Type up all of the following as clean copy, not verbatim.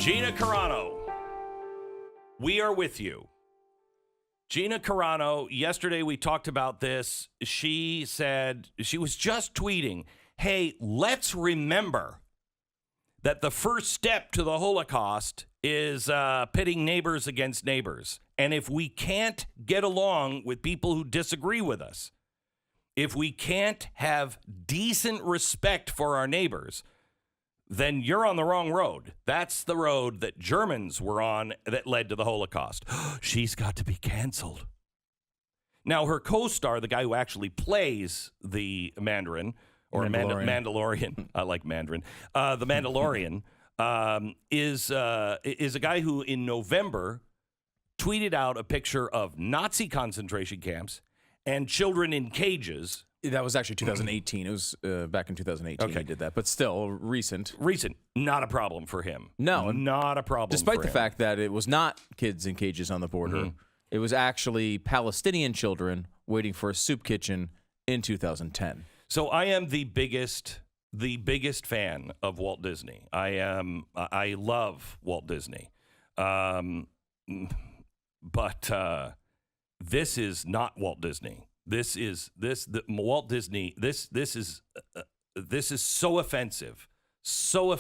Gina Carano, we are with you. Gina Carano, yesterday we talked about this. She said, she was just tweeting, hey, let's remember that the first step to the Holocaust is pitting neighbors against neighbors. And if we can't get along with people who disagree with us, if we can't have decent respect for our neighbors, then you're on the wrong road. That's the road that Germans were on that led to the Holocaust. She's got to be canceled. Now, her co-star, the guy who actually plays the Mandarin, or Mandalorian. I like Mandarin. The Mandalorian is a guy who in November tweeted out a picture of Nazi concentration camps and children in cages. That was actually 2018. It was back in 2018 he did that, but still recent. Recent. Not a problem for him. No. Not a problem Despite for the him. fact that it was not kids in cages on the border. Mm-hmm. It was actually Palestinian children waiting for a soup kitchen in 2010. So I am the biggest fan of Walt Disney. I love Walt Disney. But this is not Walt Disney. This is Walt Disney. This is so offensive, to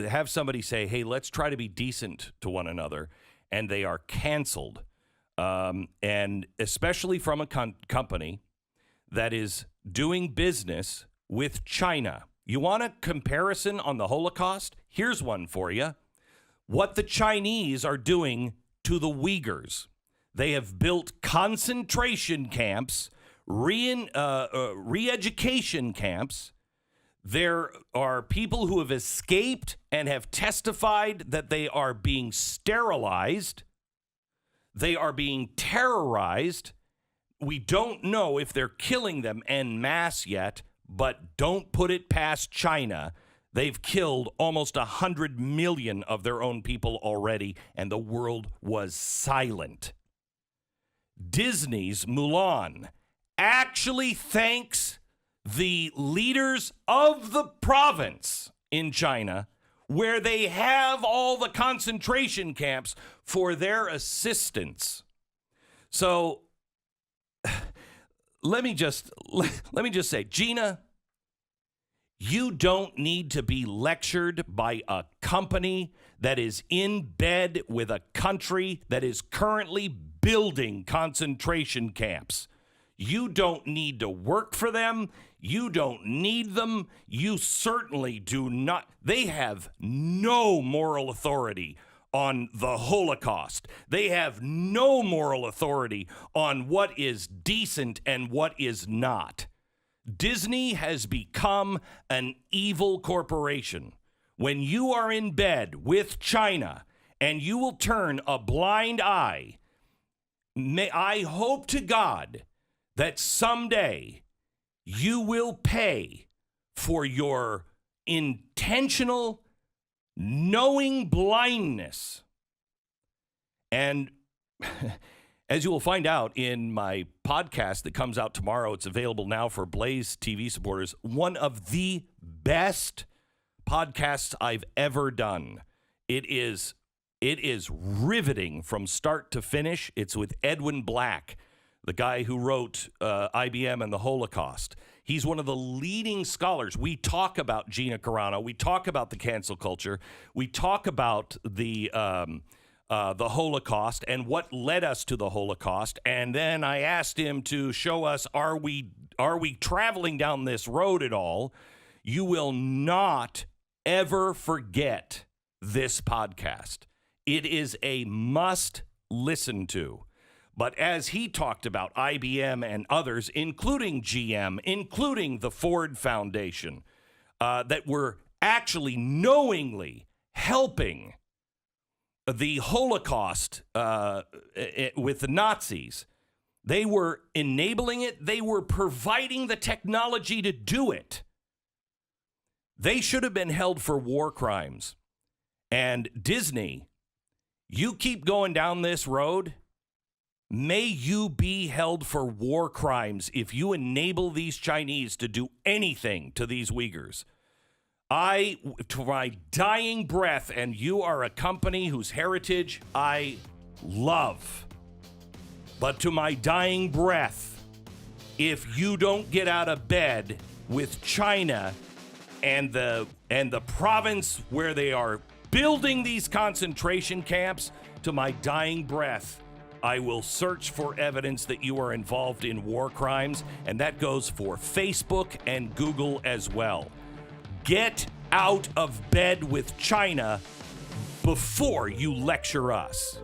have somebody say, "Hey, let's try to be decent to one another," and they are canceled, and especially from a company that is doing business with China. You want a comparison on the Holocaust? Here's one for you. What the Chinese are doing to the Uyghurs. They have built concentration camps, re-education camps. There are people who have escaped and have testified that they are being sterilized. They are being terrorized. We don't know if they're killing them en masse yet, but don't put it past China. They've killed almost 100 million of their own people already, and the world was silent. Disney's Mulan actually thanks the leaders of the province in China where they have all the concentration camps for their assistance. So let me just say, Gina, you don't need to be lectured by a company that is in bed with a country that is currently building concentration camps. You don't need to work for them. You don't need them. You certainly do not. They have no moral authority on the Holocaust. They have no moral authority on what is decent and what is not. Disney has become an evil corporation. When you are in bed with China and you will turn a blind eye, I hope to God that someday you will pay for your intentional, knowing blindness. And as you will find out in my podcast that comes out tomorrow, it's available now for BlazeTV supporters, one of the best podcasts I've ever done. It is riveting from start to finish. It's with Edwin Black, the guy who wrote IBM and the Holocaust. He's one of the leading scholars. We talk about Gina Carano. We talk about the cancel culture. We talk about the Holocaust and what led us to the Holocaust. And then I asked him to show us, are we traveling down this road at all? You will not ever forget this podcast. It is a must listen to. But as he talked about IBM and others, including GM, including the Ford Foundation, that were actually knowingly helping the Holocaust with the Nazis, they were enabling it. They were providing the technology to do it. They should have been held for war crimes. And Disney, you keep going down this road, may you be held for war crimes if you enable these Chinese to do anything to these Uyghurs. to my dying breath, and you are a company whose heritage I love, but to my dying breath, if you don't get out of bed with China and the province where they are building these concentration camps, to my dying breath, I will search for evidence that you are involved in war crimes, and that goes for Facebook and Google as well. Get out of bed with China before you lecture us.